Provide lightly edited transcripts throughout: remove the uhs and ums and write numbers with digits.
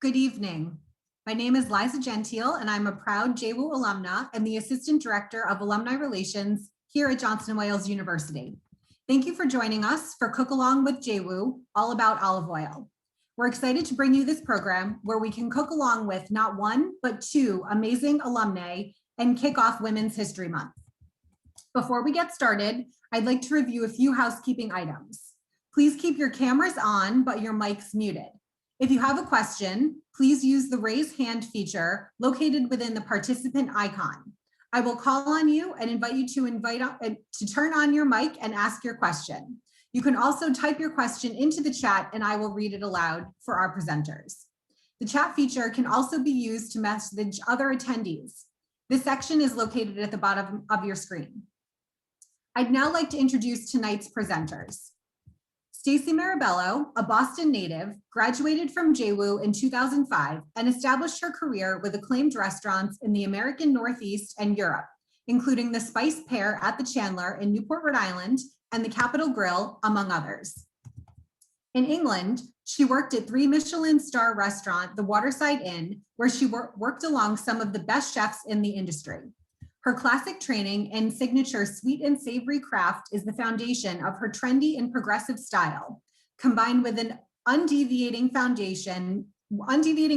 Good evening. My name is Liza Gentile, and I'm a proud JWU alumna and the Assistant Director of Alumni Relations here at Johnson & Wales University. Thank you for joining us for Cook Along with JWU, all about olive oil. We're excited to bring you this program where we can cook along with not one, but two amazing alumni and kick off Women's History Month. Before we get started, I'd like to review a few housekeeping items. Please keep your cameras on, but your mics muted. If you have a question, please use the raise hand feature located within the participant icon. I will call on you and invite you to turn on your mic and ask your question. You can also type your question into the chat and I will read it aloud for our presenters. The chat feature can also be used to message other attendees. This section is located at the bottom of your screen. I'd now like to introduce tonight's presenters. Stacy Mirabello, a Boston native, graduated from JWU in 2005 and established her career with acclaimed restaurants in the American Northeast and Europe, including the Spice Pear at the Chandler in Newport, Rhode Island, and the Capitol Grill, among others. In England, she worked at 3 Michelin star restaurant, the Waterside Inn, where she worked along some of the best chefs in the industry. Her classic training and signature sweet and savory craft is the foundation of her trendy and progressive style, combined with an undeviating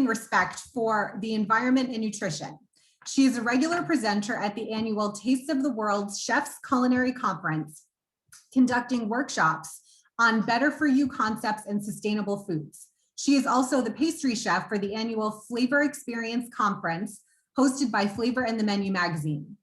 respect for the environment and nutrition. She is a regular presenter at the annual Taste of the World's Chefs Culinary Conference, conducting workshops on better for you concepts and sustainable foods. She is also the pastry chef for the annual Flavor Experience Conference, hosted by Flavor and the Menu magazine.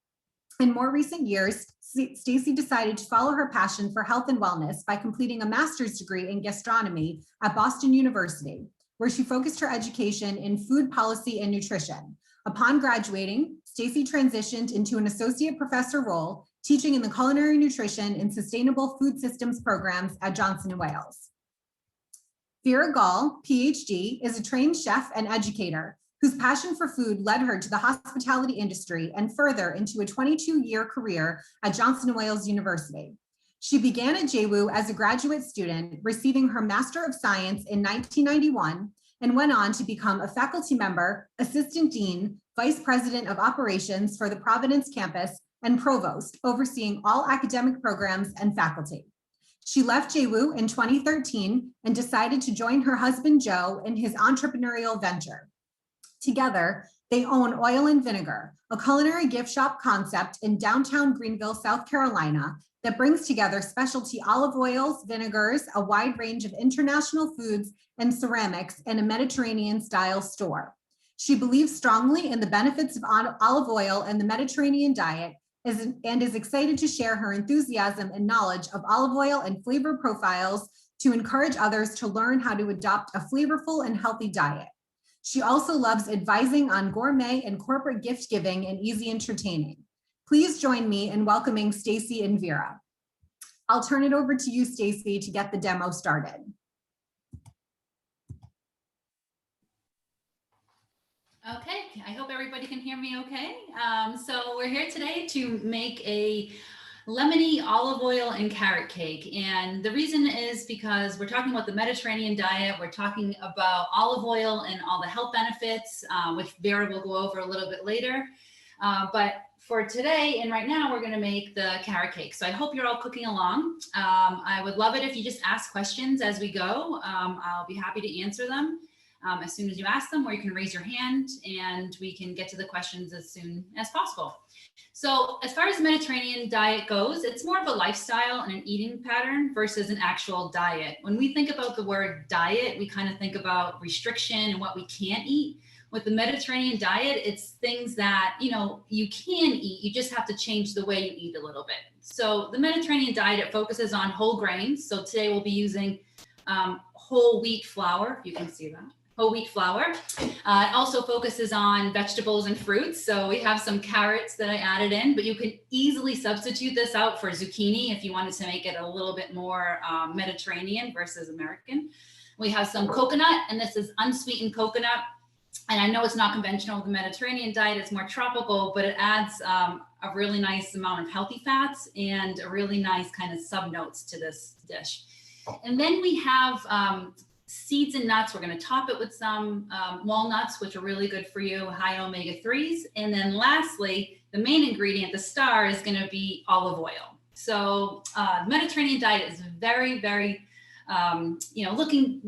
In more recent years, Stacy decided to follow her passion for health and wellness by completing a master's degree in gastronomy at Boston University, where she focused her education in food policy and nutrition. Upon graduating, Stacy transitioned into an associate professor role, teaching in the culinary nutrition and sustainable food systems programs at Johnson & Wales. Veera Gaul, Ph.D., is a trained chef and educator whose passion for food led her to the hospitality industry and further into a 22-year career at Johnson & Wales University. She began at JWU as a graduate student, receiving her Master of Science in 1991, and went on to become a faculty member, assistant dean, vice president of operations for the Providence campus, and provost, overseeing all academic programs and faculty. She left JWU in 2013 and decided to join her husband, Joe, in his entrepreneurial venture. Together, they own Oil Vinegar, a culinary gift shop concept in downtown Greenville, South Carolina, that brings together specialty olive oils, vinegars, a wide range of international foods and ceramics in a Mediterranean-style store. She believes strongly in the benefits of olive oil and the Mediterranean diet and is excited to share her enthusiasm and knowledge of olive oil and flavor profiles to encourage others to learn how to adopt a flavorful and healthy diet. She also loves advising on gourmet and corporate gift giving and easy entertaining. Please join me in welcoming Stacy and Veera. I'll turn it over to you, Stacy, to get the demo started. Okay, I hope everybody can hear me okay. So we're here today to make a Lemony olive oil and carrot cake. And the reason is because we're talking about the Mediterranean diet. We're talking about olive oil and all the health benefits, which Veera will go over a little bit later. But for today and right now, we're going to make the carrot cake. So I hope you're all cooking along. I would love it if you just ask questions as we go. I'll be happy to answer them as soon as you ask them, or you can raise your hand and we can get to the questions as soon as possible. So as far as the Mediterranean diet goes, it's more of a lifestyle and an eating pattern versus an actual diet. When we think about the word diet, we kind of think about restriction and what we can't eat. With the Mediterranean diet, it's things that, you can eat. You just have to change the way you eat a little bit. So the Mediterranean diet, it focuses on whole grains. So today we'll be using whole wheat flour, if you can see that. Whole wheat flour. It also focuses on vegetables and fruits. So we have some carrots that I added in, but you can easily substitute this out for zucchini if you wanted to make it a little bit more Mediterranean versus American. We have some coconut, and this is unsweetened coconut. And I know it's not conventional with the Mediterranean diet, it's more tropical, but it adds a really nice amount of healthy fats and a really nice kind of sub notes to this dish. And then we have seeds and nuts. We're going to top it with some walnuts, which are really good for you, high omega-3s. And then lastly, the main ingredient, the star, is going to be olive oil. So Mediterranean diet is very, very, looking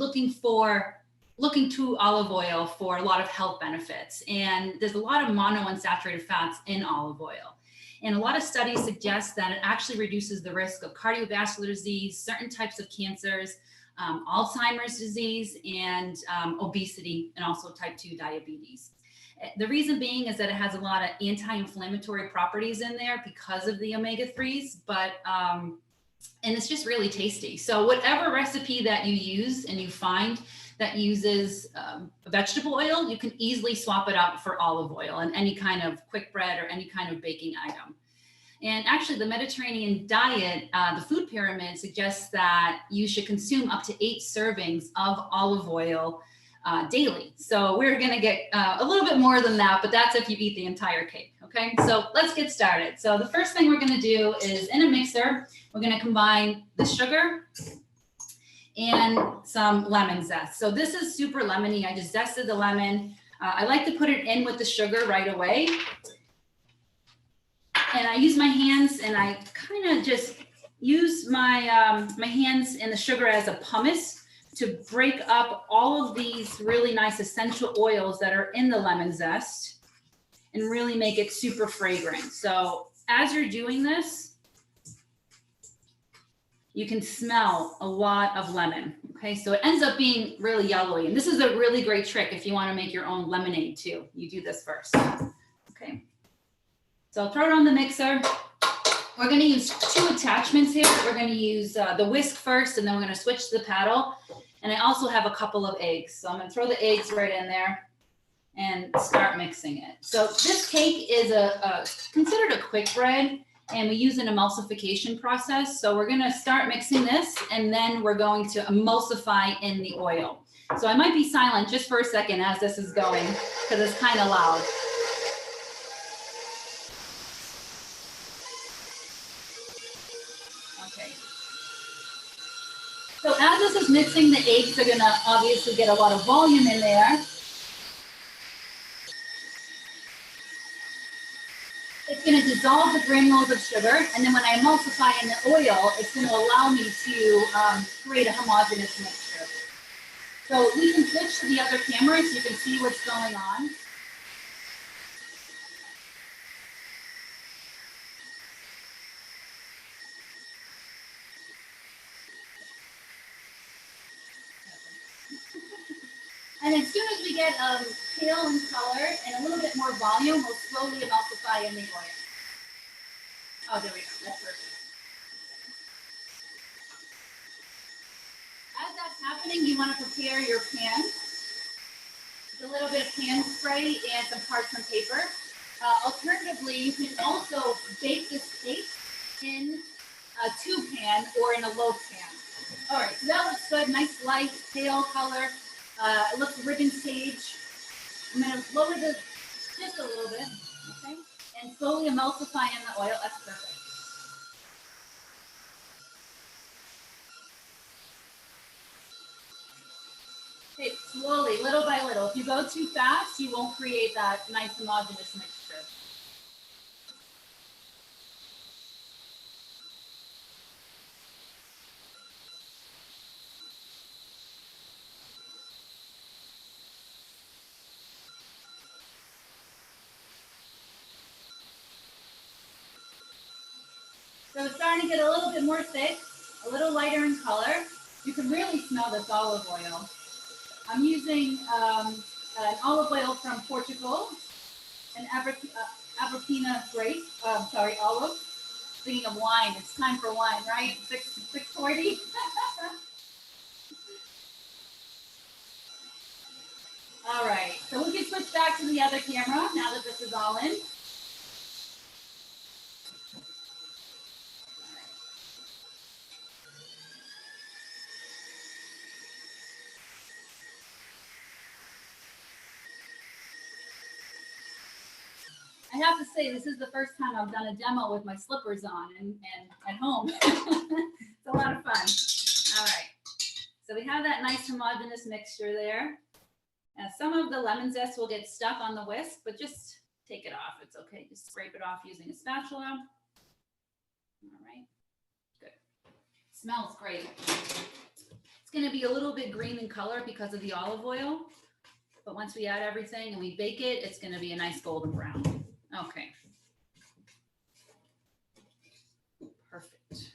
to olive oil for a lot of health benefits. And there's a lot of monounsaturated fats in olive oil. And a lot of studies suggest that it actually reduces the risk of cardiovascular disease, certain types of cancers, Alzheimer's disease, and obesity, and also type 2 diabetes. The reason being is that it has a lot of anti-inflammatory properties in there because of the omega-3s, and it's just really tasty. So whatever recipe that you use and you find that uses vegetable oil, you can easily swap it out for olive oil and any kind of quick bread or any kind of baking item. And actually the Mediterranean diet, the food pyramid suggests that you should consume up to 8 servings of olive oil daily. So we're gonna get a little bit more than that, but that's if you eat the entire cake, okay? So let's get started. So the first thing we're gonna do is, in a mixer, we're gonna combine the sugar and some lemon zest. So this is super lemony. I just zested the lemon. I like to put it in with the sugar right away. And I use my hands, and I kind of just use my my hands and the sugar as a pumice to break up all of these really nice essential oils that are in the lemon zest and really make it super fragrant. So as you're doing this, you can smell a lot of lemon. Okay, so it ends up being really yellowy. And this is a really great trick if you want to make your own lemonade too. You do this first. Okay. So I'll throw it on the mixer. We're going to use 2 attachments here. We're going to use the whisk first, and then we're going to switch to the paddle. And I also have a couple of eggs. So I'm going to throw the eggs right in there and start mixing it. So this cake is considered a quick bread, and we use an emulsification process. So we're going to start mixing this, and then we're going to emulsify in the oil. So I might be silent just for a second as this is going, because it's kind of loud. So as this is mixing, the eggs are gonna obviously get a lot of volume in there. It's gonna dissolve the granules of sugar, and then when I emulsify in the oil, it's gonna allow me to create a homogeneous mixture. So we can switch to the other camera so you can see what's going on. And as soon as we get pale in color and a little bit more volume, we'll slowly emulsify in the oil. Oh, there we go. That's perfect. As that's happening, you want to prepare your pan. With a little bit of pan spray and some parchment paper. Alternatively, you can also bake this cake in a tube pan or in a loaf pan. All right, so that looks good. Nice light pale color. It looks ribbon stage. I'm going to lower this just a little bit, okay? And slowly emulsify in the oil. That's perfect. Okay, slowly, little by little. If you go too fast, you won't create that nice homogeneous mixture. So it's starting to get a little bit more thick, a little lighter in color. You can really smell this olive oil. I'm using an olive oil from Portugal, an Aberpina grape, olive. Speaking of wine, it's time for wine, right? 6:40. All right, so we can switch back to the other camera now that this is all in. I have to say, this is the first time I've done a demo with my slippers on and at home. It's a lot of fun. All right. So we have that nice homogeneous mixture there. And some of the lemon zest will get stuck on the whisk, but just take it off. It's okay. Just scrape it off using a spatula. All right, good. Smells great. It's going to be a little bit green in color because of the olive oil, but once we add everything and we bake it, it's going to be a nice golden brown. Okay. Perfect.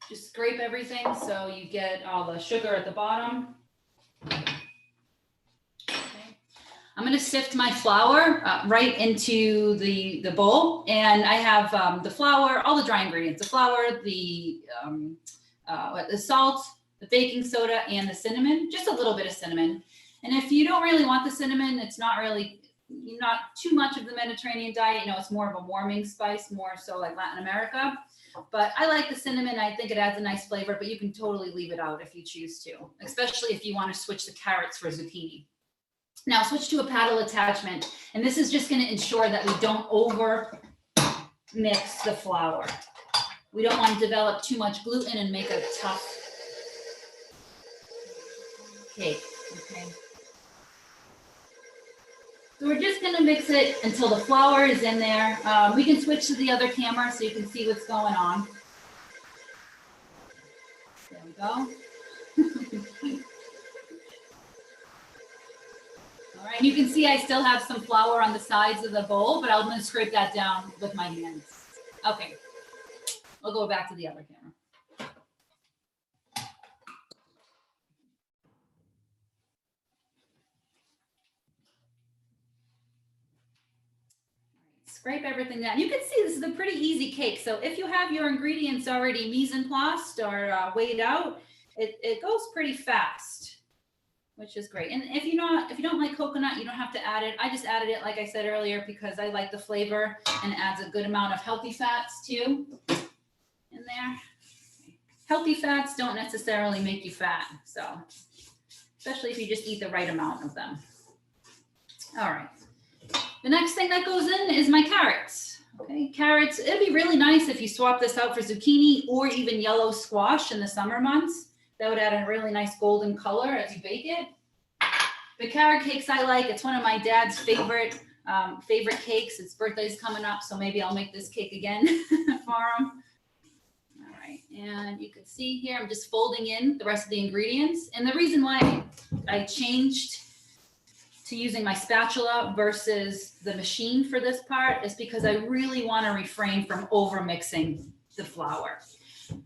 Just scrape everything so you get all the sugar at the bottom. I'm going to sift my flour right into the bowl, and I have the flour, all the dry ingredients, the flour, the salt, the baking soda, and the cinnamon, just a little bit of cinnamon. And if you don't really want the cinnamon, it's not too much of the Mediterranean diet. You know, it's more of a warming spice, more so like Latin America. But I like the cinnamon. I think it adds a nice flavor, but you can totally leave it out if you choose to, especially if you want to switch the carrots for zucchini. Now switch to a paddle attachment, and this is just going to ensure that we don't over mix the flour. We don't want to develop too much gluten and make a tough cake. Okay. So we're just going to mix it until the flour is in there. We can switch to the other camera so you can see what's going on. There we go. All right, and you can see I still have some flour on the sides of the bowl, but I'm going to scrape that down with my hands. Okay, we'll go back to the other camera. Scrape everything down. You can see this is a pretty easy cake. So if you have your ingredients already mise en place or weighed out, it goes pretty fast, which is great. And if you don't like coconut, you don't have to add it. I just added it, like I said earlier, because I like the flavor and it adds a good amount of healthy fats too in there. Healthy fats don't necessarily make you fat, so especially if you just eat the right amount of them. All right. The next thing that goes in is my carrots. Okay, carrots, it'd be really nice if you swap this out for zucchini or even yellow squash in the summer months. That would add a really nice golden color as you bake it. The carrot cakes I like, it's one of my dad's favorite cakes. His birthday's coming up, so maybe I'll make this cake again for him. All right, and you can see here, I'm just folding in the rest of the ingredients. And the reason why I changed to using my spatula versus the machine for this part is because I really want to refrain from over mixing the flour.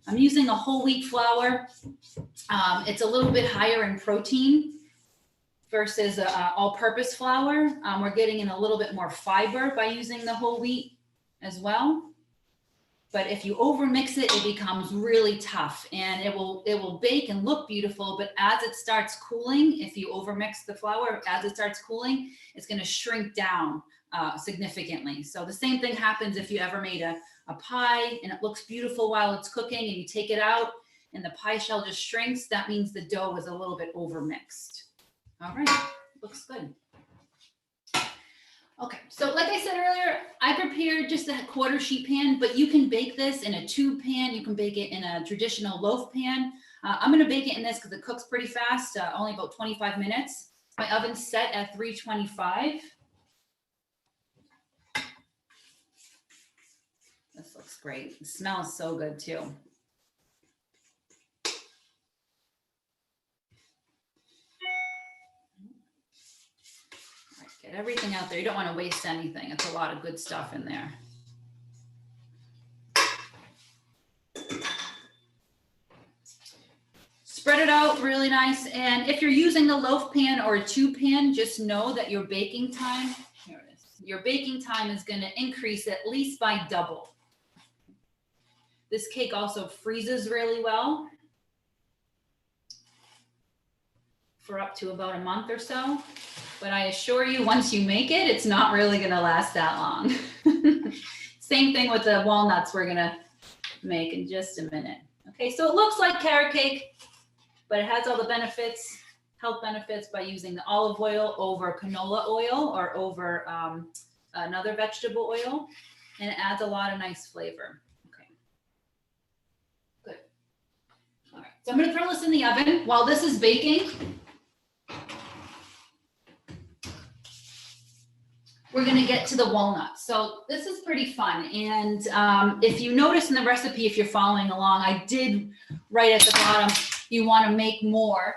I'm using a whole wheat flour. It's a little bit higher in protein versus all-purpose flour. We're getting in a little bit more fiber by using the whole wheat as well. But if you over mix it, it becomes really tough, and it will bake and look beautiful. But as it starts cooling, if you over mix the flour, as it starts cooling, it's going to shrink down significantly. So the same thing happens if you ever made a pie and it looks beautiful while it's cooking, and you take it out and the pie shell just shrinks. That means the dough is a little bit over mixed. All right, looks good. Okay, so like I said earlier, I prepared just a quarter sheet pan, but you can bake this in a tube pan. You can bake it in a traditional loaf pan. I'm going to bake it in this because it cooks pretty fast, only about 25 minutes. My oven's set at 325. This looks great. It smells so good too. Get everything out there. You don't want to waste anything. It's a lot of good stuff in there. Spread it out really nice. And if you're using the loaf pan or a tube pan, just know that your baking time, here it is, your baking time is going to increase at least by double. This cake also freezes really well for up to about a month or so. But I assure you, once you make it, it's not really going to last that long. Same thing with the walnuts we're going to make in just a minute. Okay, so it looks like carrot cake, but it has all the benefits, health benefits by using the olive oil over canola oil or over another vegetable oil, and it adds a lot of nice flavor. Okay, good. All right, So I'm going to throw this in the oven while this is baking. We're going to get to the walnuts. So this is pretty fun. And if you notice in the recipe, if you're following along, I did write at the bottom, you want to make more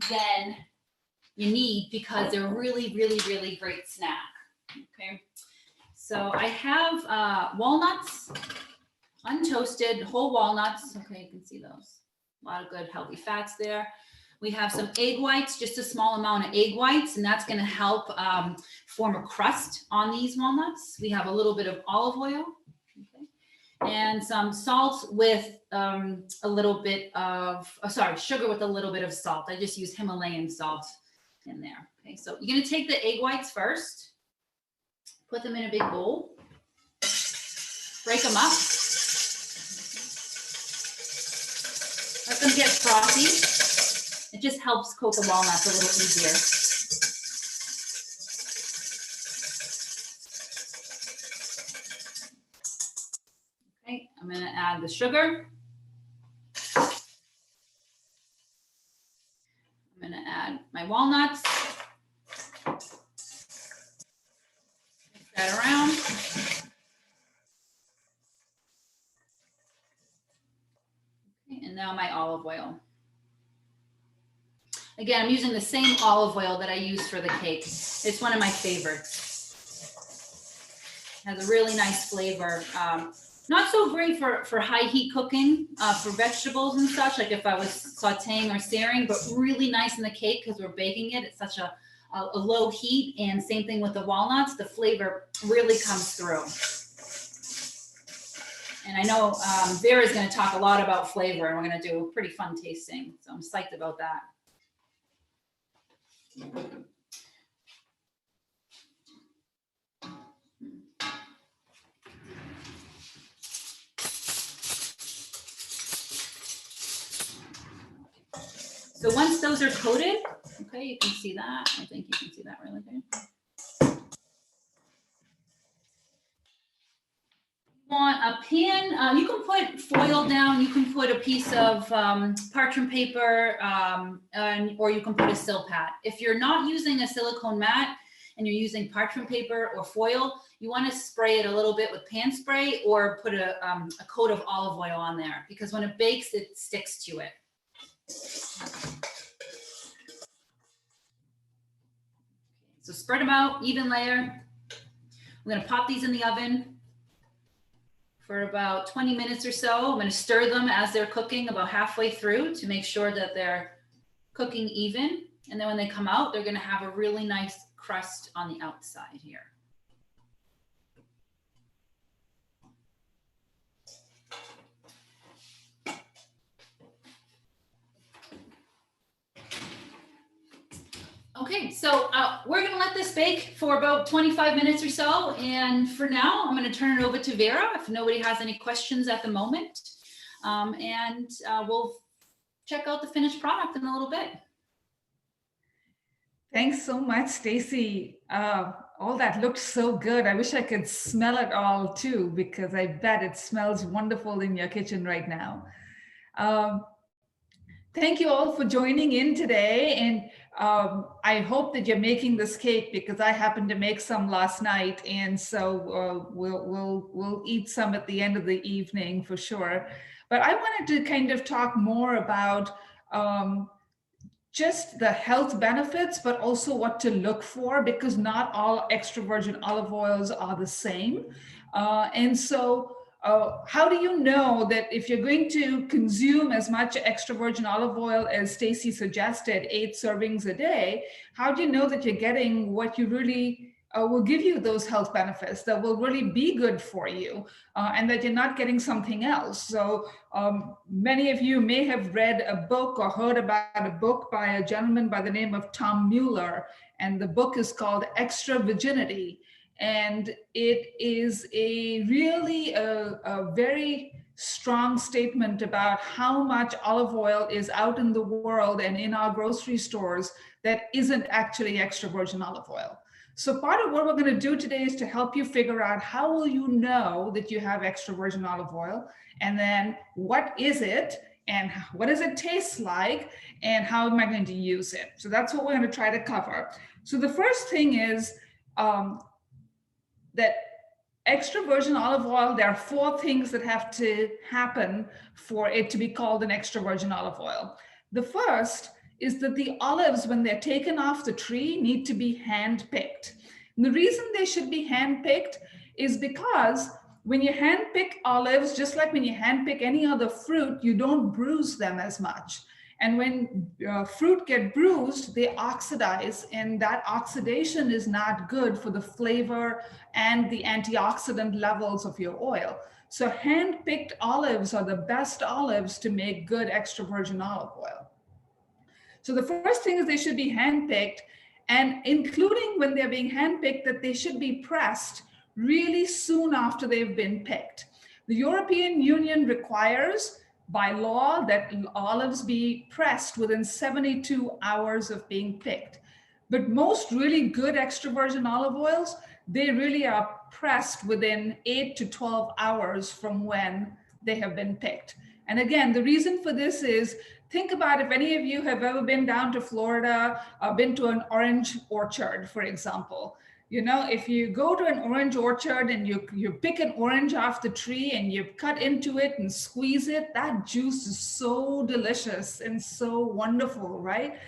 than you need because they're really, really, really great snack. Okay. So I have walnuts, untoasted, whole walnuts. Okay, you can see those. A lot of good healthy fats there. We have some egg whites, just a small amount of egg whites, and that's going to help form a crust on these walnuts. We have a little bit of olive oil, okay, and some salt with a little bit of, sugar with a little bit of salt. I just use Himalayan salt in there. Okay, so you're going to take the egg whites first, put them in a big bowl, break them up, let them get frothy. It just helps coat the walnuts a little easier. Okay, I'm going to add the sugar. I'm going to add my walnuts. Mix that around. Okay, and now my olive oil. Again, I'm using the same olive oil that I use for the cake. It's one of my favorites. Has a really nice flavor. Not so great for high heat cooking, for vegetables and such, like if I was sauteing or searing, but really nice in the cake because we're baking it at such a low heat. And same thing with the walnuts, the flavor really comes through. And I know Veera is going to talk a lot about flavor, and we're going to do a pretty fun tasting. So I'm psyched about that. So once those are coated, okay, you can see that. I think you can see that really good. Want a pan, you can put foil down, you can put a piece of parchment paper, or you can put a Silpat. If you're not using a silicone mat and you're using parchment paper or foil, you want to spray it a little bit with pan spray or put a coat of olive oil on there, because when it bakes, it sticks to it. So spread them out, even layer. I'm going to pop these in the oven for about 20 minutes or so. I'm going to stir them as they're cooking about halfway through to make sure that they're cooking even. And then when they come out, they're going to have a really nice crust on the outside here. Okay, so we're going to let this bake for about 25 minutes or so. And for now, I'm going to turn it over to Veera if nobody has any questions at the moment. We'll check out the finished product in a little bit. Thanks so much, Stacy. All that looked so good. I wish I could smell it all too, because I bet it smells wonderful in your kitchen right now. Thank you all for joining in today. And I hope that you're making this cake, because I happened to make some last night. And so we'll eat some at the end of the evening for sure. But I wanted to kind of talk more about just the health benefits, but also what to look for, because not all extra virgin olive oils are the same. How do you know that if you're going to consume as much extra virgin olive oil as Stacy suggested, 8 servings a day, how do you know that you're getting what you really will give you those health benefits that will really be good for you, and that you're not getting something else? So many of you may have read a book or heard about a book by a gentleman by the name of Tom Mueller, and the book is called Extra Virginity. And it is a really a very strong statement about how much olive oil is out in the world and in our grocery stores that isn't actually extra virgin olive oil. So part of what we're going to do today is to help you figure out how will you know that you have extra virgin olive oil, and then what is it, and what does it taste like, and how am I going to use it? So that's what we're going to try to cover. So the first thing is that extra virgin olive oil, there are 4 things that have to happen for it to be called an extra virgin olive oil. The first is that the olives, when they're taken off the tree, need to be hand-picked. And the reason they should be hand-picked is because when you hand-pick olives, just like when you hand-pick any other fruit, you don't bruise them as much. And when fruit get bruised, they oxidize, and that oxidation is not good for the flavor and the antioxidant levels of your oil. So hand-picked olives are the best olives to make good extra virgin olive oil. So the first thing is they should be hand-picked, and including when they're being hand-picked, that they should be pressed really soon after they've been picked. The European Union requires by law that olives be pressed within 72 hours of being picked. But most really good extra virgin olive oils, they really are pressed within 8 to 12 hours from when they have been picked. And again, the reason for this is, think about if any of you have ever been down to Florida, been to an orange orchard, for example. You know, if you go to an orange orchard and you pick an orange off the tree and you cut into it and squeeze it, that juice is so delicious and so wonderful, right?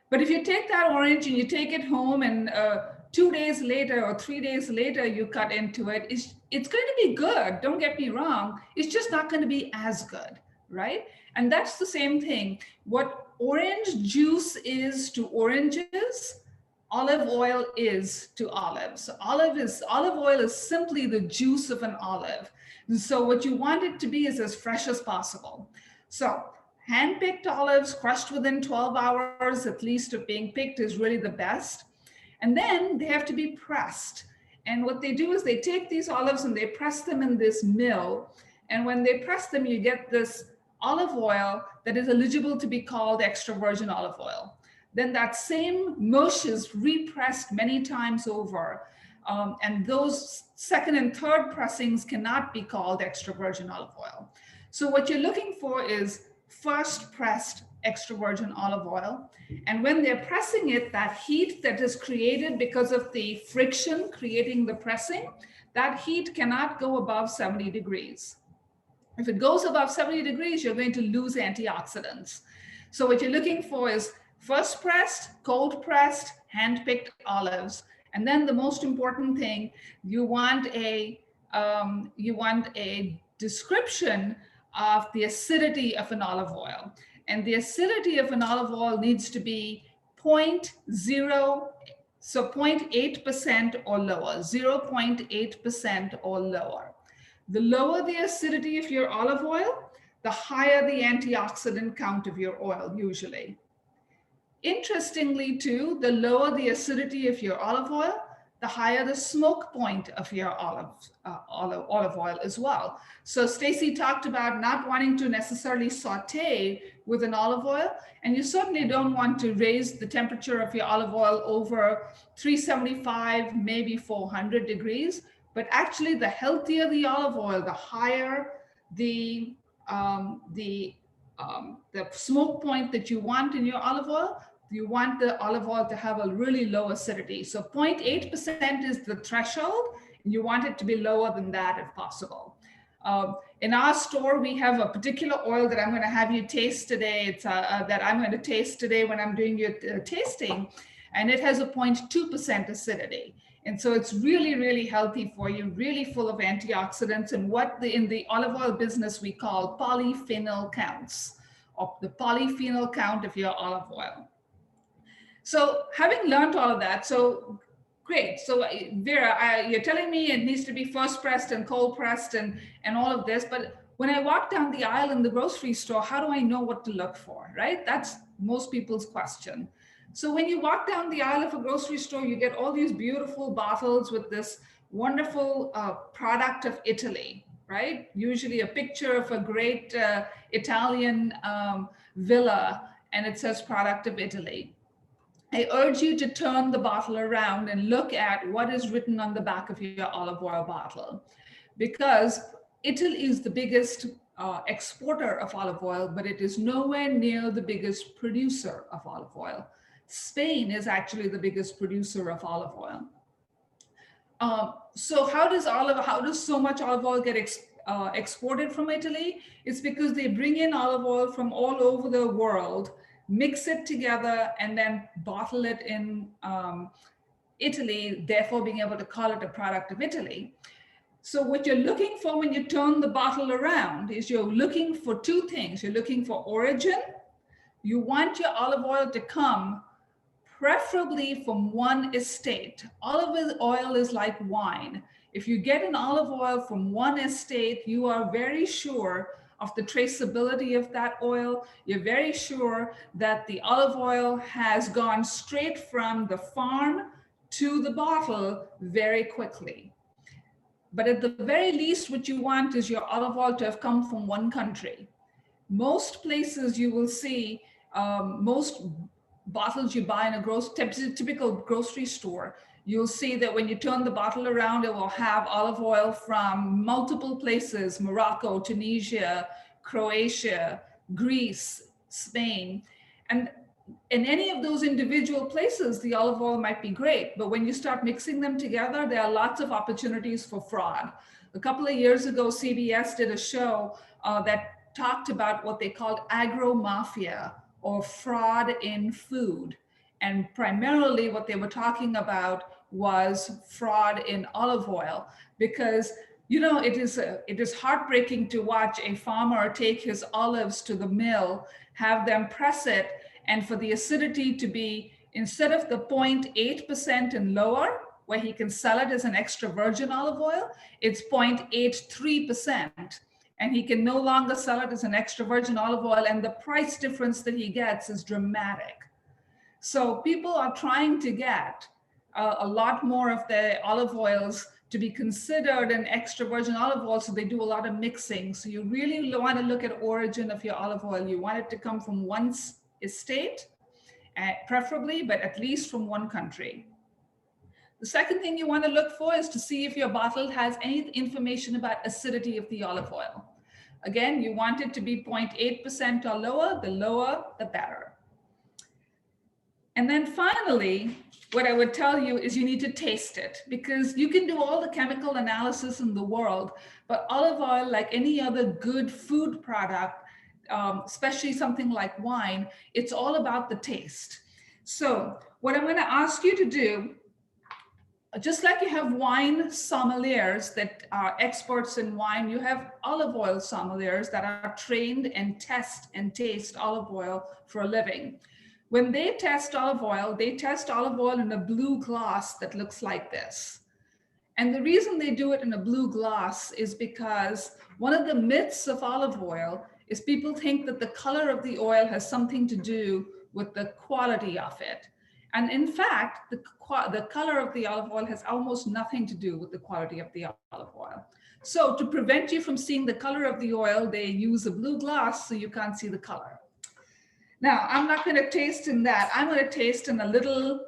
But if you take that orange and you take it home and 2 days later or 3 days later you cut into it, it's going to be good, don't get me wrong. It's just not going to be as good, right? And that's the same thing. What orange juice is to oranges, olive oil is to olives. Olive oil is simply the juice of an olive. And so what you want it to be is as fresh as possible. So hand-picked olives crushed within 12 hours at least of being picked is really the best. And then they have to be pressed. And what they do is they take these olives and they press them in this mill. And when they press them, you get this olive oil that is eligible to be called extra virgin olive oil. Then that same mush is repressed many times over. And those second and third pressings cannot be called extra virgin olive oil. So what you're looking for is first pressed extra virgin olive oil. And when they're pressing it, that heat that is created because of the friction creating the pressing, that heat cannot go above 70 degrees. If it goes above 70 degrees, you're going to lose antioxidants. So what you're looking for is first pressed, cold pressed, hand-picked olives. And then the most important thing, you want a description of the acidity of an olive oil. And the acidity of an olive oil needs to be 0.8% or lower, 0.8% or lower. The lower the acidity of your olive oil, the higher the antioxidant count of your oil usually. Interestingly too, the lower the acidity of your olive oil, the higher the smoke point of your olive oil as well. So Stacy talked about not wanting to necessarily saute with an olive oil, and you certainly don't want to raise the temperature of your olive oil over 375, maybe 400 degrees. But actually, the healthier the olive oil, the higher the smoke point that you want in your olive oil. You want the olive oil to have a really low acidity. So 0.8% is the threshold, and you want it to be lower than that if possible. In our store, we have a particular oil that I'm going to have you taste today. It's that I'm going to taste today when I'm doing your tasting, and it has a 0.2% acidity. And so it's really, really healthy for you, really full of antioxidants and what in the olive oil business we call polyphenol counts, or the polyphenol count of your olive oil. So having learned all of that, so great. So Veera, you're telling me it needs to be first pressed and cold pressed and all of this, but when I walk down the aisle in the grocery store, how do I know what to look for, right? That's most people's question. So when you walk down the aisle of a grocery store, you get all these beautiful bottles with this wonderful product of Italy, right? Usually a picture of a great Italian villa, and it says product of Italy. I urge you to turn the bottle around and look at what is written on the back of your olive oil bottle, because Italy is the biggest exporter of olive oil, but it is nowhere near the biggest producer of olive oil. Spain is actually the biggest producer of olive oil. So how does so much olive oil get exported from Italy? It's because they bring in olive oil from all over the world, mix it together, and then bottle it in Italy, therefore being able to call it a product of Italy. So what you're looking for when you turn the bottle around is you're looking for two things. You're looking for origin. You want your olive oil to come preferably from one estate. Olive oil is like wine. If you get an olive oil from one estate, you are very sure of the traceability of that oil. You're very sure that the olive oil has gone straight from the farm to the bottle very quickly. But at the very least, what you want is your olive oil to have come from one country. Most places you will see, most bottles you buy in a typical grocery store, you'll see that when you turn the bottle around, it will have olive oil from multiple places: Morocco, Tunisia, Croatia, Greece, Spain. And in any of those individual places, the olive oil might be great, but when you start mixing them together, there are lots of opportunities for fraud. A couple of years ago, CBS did a show that talked about what they called agro-mafia, or fraud in food. And primarily what they were talking about was fraud in olive oil, because it is heartbreaking to watch a farmer take his olives to the mill, have them press it, and for the acidity to be, instead of the 0.8% and lower, where he can sell it as an extra virgin olive oil, it's 0.83%. And he can no longer sell it as an extra virgin olive oil, and the price difference that he gets is dramatic. So people are trying to get a lot more of their olive oils to be considered an extra virgin olive oil, so they do a lot of mixing. So you really want to look at origin of your olive oil. You want it to come from one estate, preferably, but at least from one country. The second thing you want to look for is to see if your bottle has any information about acidity of the olive oil. Again, you want it to be 0.8% or lower. The lower, the better. And then finally, what I would tell you is you need to taste it, because you can do all the chemical analysis in the world, but olive oil, like any other good food product, especially something like wine, it's all about the taste. So what I'm going to ask you to do, just like you have wine sommeliers that are experts in wine, you have olive oil sommeliers that are trained and test and taste olive oil for a living. When they test olive oil in a blue glass that looks like this. And the reason they do it in a blue glass is because one of the myths of olive oil is people think that the color of the oil has something to do with the quality of it. And in fact, the color of the olive oil has almost nothing to do with the quality of the olive oil. So to prevent you from seeing the color of the oil, they use a blue glass so you can't see the color. Now, I'm not going to taste in that. I'm going to taste in a little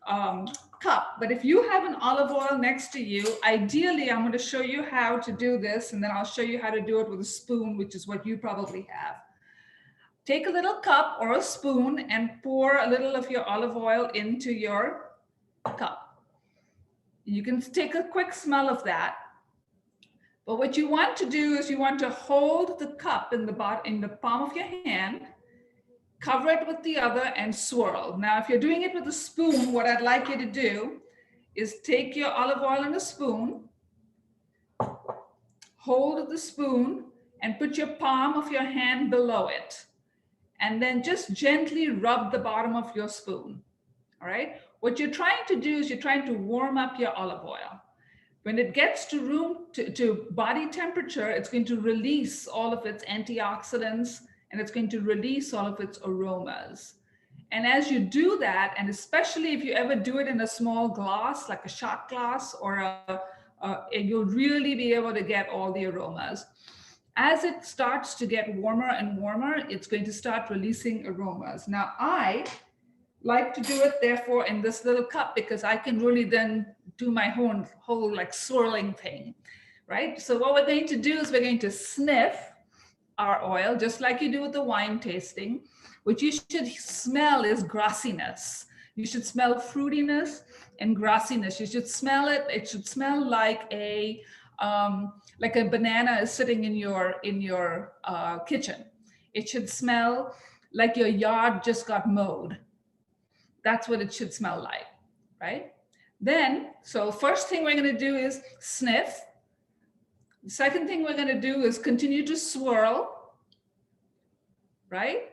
cup. But if you have an olive oil next to you, ideally, I'm going to show you how to do this, and then I'll show you how to do it with a spoon, which is what you probably have. Take a little cup or a spoon and pour a little of your olive oil into your cup. You can take a quick smell of that. But what you want to do is you want to hold the cup in the palm of your hand, cover it with the other, and swirl. Now, if you're doing it with a spoon, what I'd like you to do is take your olive oil in a spoon, hold the spoon, and put your palm of your hand below it. And then just gently rub the bottom of your spoon, all right? What you're trying to do is you're trying to warm up your olive oil. When it gets to body temperature, it's going to release all of its antioxidants, and it's going to release all of its aromas. And as you do that, and especially if you ever do it in a small glass, like a shot glass, or you'll really be able to get all the aromas. As it starts to get warmer and warmer, it's going to start releasing aromas. Now, I like to do it, therefore, in this little cup, because I can really then do my whole like swirling thing, right? So what we're going to do is we're going to sniff our oil, just like you do with the wine tasting. What you should smell is grassiness. You should smell fruitiness and grassiness. You should smell it. It should smell like a banana is sitting in your kitchen. It should smell like your yard just got mowed. That's what it should smell like, right? Then, so first thing we're going to do is sniff. The second thing we're going to do is continue to swirl, right?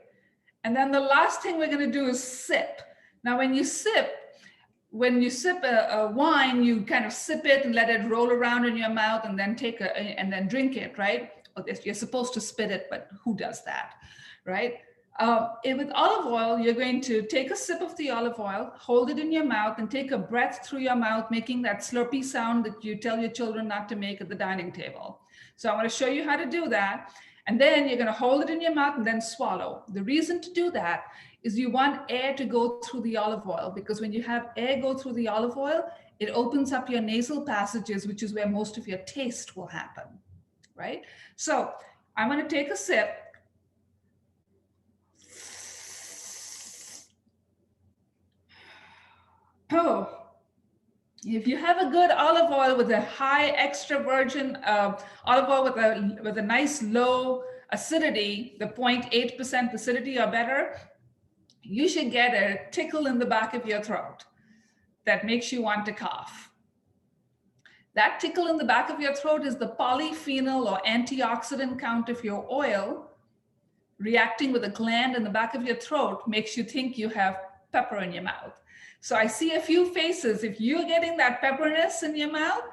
And then the last thing we're going to do is sip. Now, when you sip a wine, you kind of sip it and let it roll around in your mouth and then drink it, right? You're supposed to spit it, but who does that, right? With olive oil, you're going to take a sip of the olive oil, hold it in your mouth, and take a breath through your mouth, making that slurpy sound that you tell your children not to make at the dining table. So I want to show you how to do that. And then you're going to hold it in your mouth and then swallow. The reason to do that is you want air to go through the olive oil, because when you have air go through the olive oil, it opens up your nasal passages, which is where most of your taste will happen, right? So I'm going to take a sip. Oh, if you have a good olive oil with a high extra virgin olive oil with a nice low acidity, the 0.8% acidity or better, you should get a tickle in the back of your throat that makes you want to cough. That tickle in the back of your throat is the polyphenol or antioxidant count of your oil reacting with a gland in the back of your throat makes you think you have pepper in your mouth. So I see a few faces. If you're getting that pepperness in your mouth,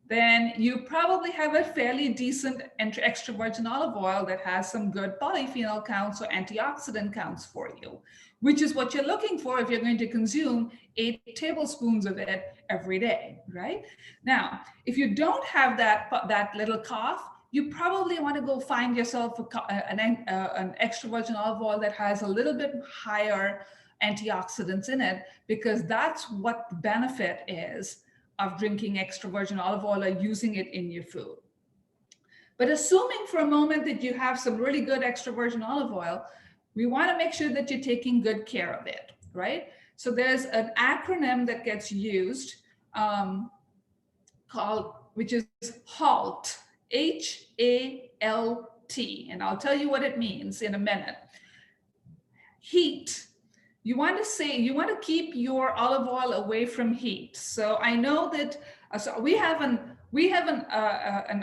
then you probably have a fairly decent extra virgin olive oil that has some good polyphenol counts or antioxidant counts for you, which is what you're looking for if you're going to consume 8 tablespoons of it every day, right? Now, if you don't have that little cough, you probably want to go find yourself an extra virgin olive oil that has a little bit higher antioxidants in it, because that's what the benefit is of drinking extra virgin olive oil or using it in your food. But assuming for a moment that you have some really good extra virgin olive oil, we want to make sure that you're taking good care of it, right? So there's an acronym that gets used which is HALT, H-A-L-T, and I'll tell you what it means in a minute. Heat. You want to keep your olive oil away from heat. So I know that so we have an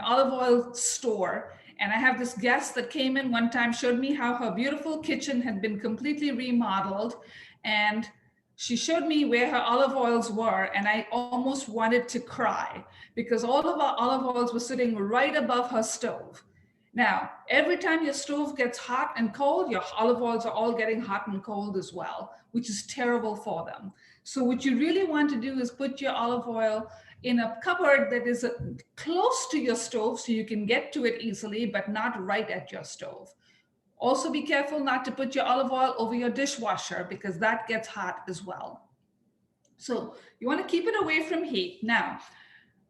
olive oil store, and I have this guest that came in one time, showed me how her beautiful kitchen had been completely remodeled, and she showed me where her olive oils were, and I almost wanted to cry because all of our olive oils were sitting right above her stove. Now, every time your stove gets hot and cold, your olive oils are all getting hot and cold as well, which is terrible for them. So what you really want to do is put your olive oil in a cupboard that is close to your stove so you can get to it easily, but not right at your stove. Also be careful not to put your olive oil over your dishwasher because that gets hot as well. So you want to keep it away from heat. Now,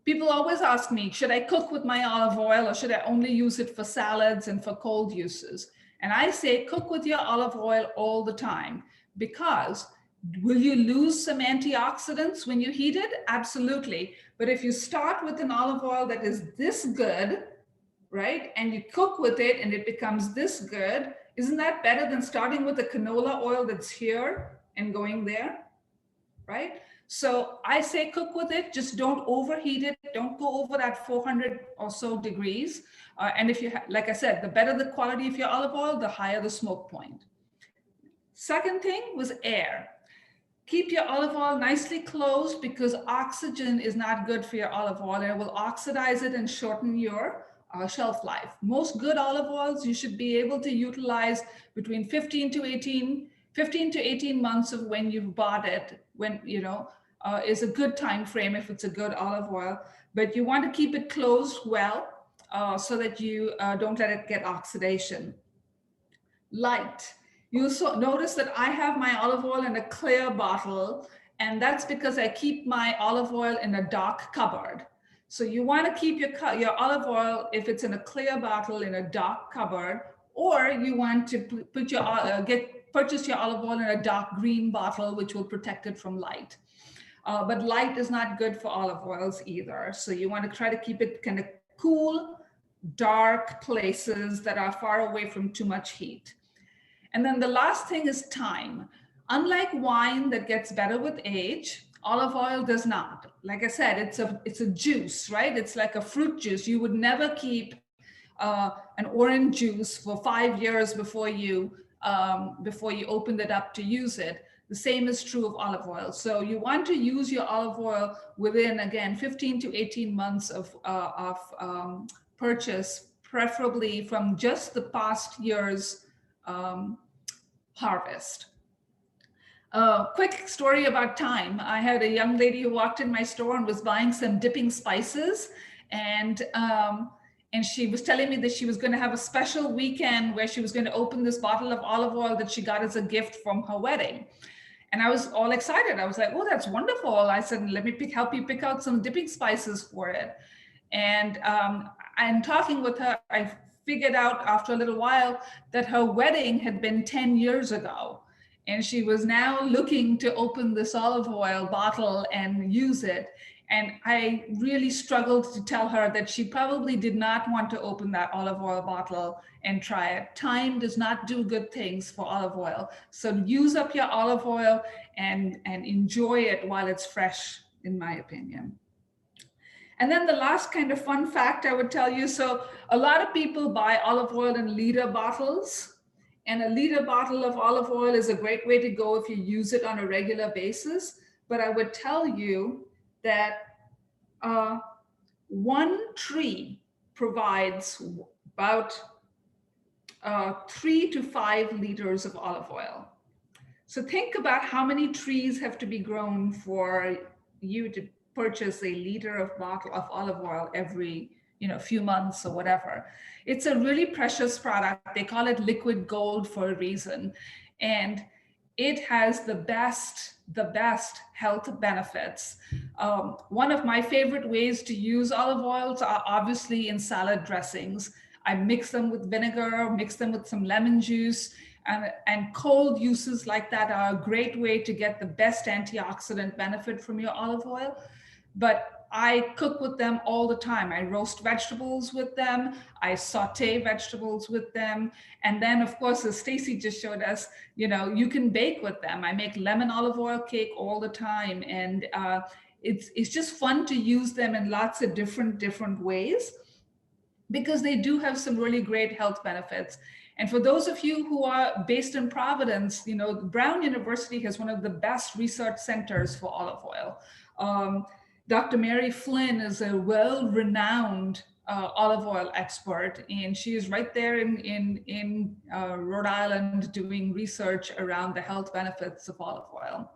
people always ask me, should I cook with my olive oil or should I only use it for salads and for cold uses? And I say cook with your olive oil all the time, because will you lose some antioxidants when you heat it? Absolutely. But if you start with an olive oil that is this good, right, and you cook with it and it becomes this good, isn't that better than starting with a canola oil that's here and going there, right? So I say cook with it, just don't overheat it. Don't go over that 400 or so degrees. And if you, like I said, the better the quality of your olive oil, the higher the smoke point. Second thing was air. Keep your olive oil nicely closed because oxygen is not good for your olive oil. It will oxidize it and shorten your shelf life. Most good olive oils, you should be able to utilize between 15 to 18 months of when you've bought it, when, you know, is a good time frame if it's a good olive oil, but you want to keep it closed well so that you don't let it get oxidation. Light. You also notice that I have my olive oil in a clear bottle, and that's because I keep my olive oil in a dark cupboard. So you want to keep your olive oil, if it's in a clear bottle, in a dark cupboard, or you want to put your purchase your olive oil in a dark green bottle, which will protect it from light. But light is not good for olive oils either. So you want to try to keep it kind of cool, dark places that are far away from too much heat. And then the last thing is time. Unlike wine that gets better with age, olive oil does not. Like I said, it's a juice, right? It's like a fruit juice. You would never keep an orange juice for 5 years before you opened it up to use it. The same is true of olive oil. So you want to use your olive oil within, again, 15 to 18 months of purchase, preferably from just the past year's harvest. Quick story about time. I had a young lady who walked in my store and was buying some dipping spices, and she was telling me that she was going to have a special weekend where she was going to open this bottle of olive oil that she got as a gift from her wedding. And I was all excited. I was like, oh, that's wonderful. I said, let me help you pick out some dipping spices for it. And talking with her, I figured out after a little while that her wedding had been 10 years ago. And she was now looking to open this olive oil bottle and use it. And I really struggled to tell her that she probably did not want to open that olive oil bottle and try it. Time does not do good things for olive oil. So use up your olive oil and enjoy it while it's fresh, in my opinion. And then the last kind of fun fact I would tell you, so a lot of people buy olive oil in liter bottles, and a liter bottle of olive oil is a great way to go if you use it on a regular basis. But I would tell you that one tree provides about 3 to 5 liters of olive oil. So think about how many trees have to be grown for you to purchase a liter of bottle of olive oil every few months or whatever. It's a really precious product. They call it liquid gold for a reason. And it has the best health benefits. One of my favorite ways to use olive oils are obviously in salad dressings. I mix them with vinegar, mix them with some lemon juice, and cold uses like that are a great way to get the best antioxidant benefit from your olive oil. But I cook with them all the time. I roast vegetables with them. I saute vegetables with them. And then, of course, as Stacy just showed us, you can bake with them. I make lemon olive oil cake all the time. And it's just fun to use them in lots of different ways, because they do have some really great health benefits. And for those of you who are based in Providence, Brown University has one of the best research centers for olive oil. Dr. Mary Flynn is a well-renowned olive oil expert, and she is right there in Rhode Island doing research around the health benefits of olive oil.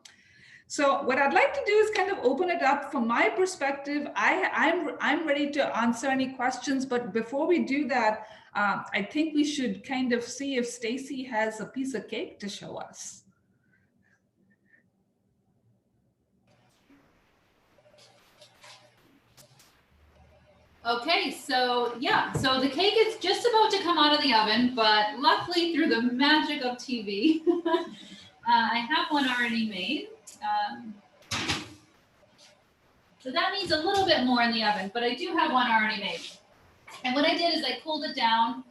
So what I'd like to do is kind of open it up from my perspective. I'm ready to answer any questions, but before we do that, I think we should kind of see if Stacy has a piece of cake to show us. Okay, so yeah, so the cake is just about to come out of the oven, but luckily through the magic of TV, I have one already made. So that needs a little bit more in the oven, but I do have one already made. And what I did is I pulled it down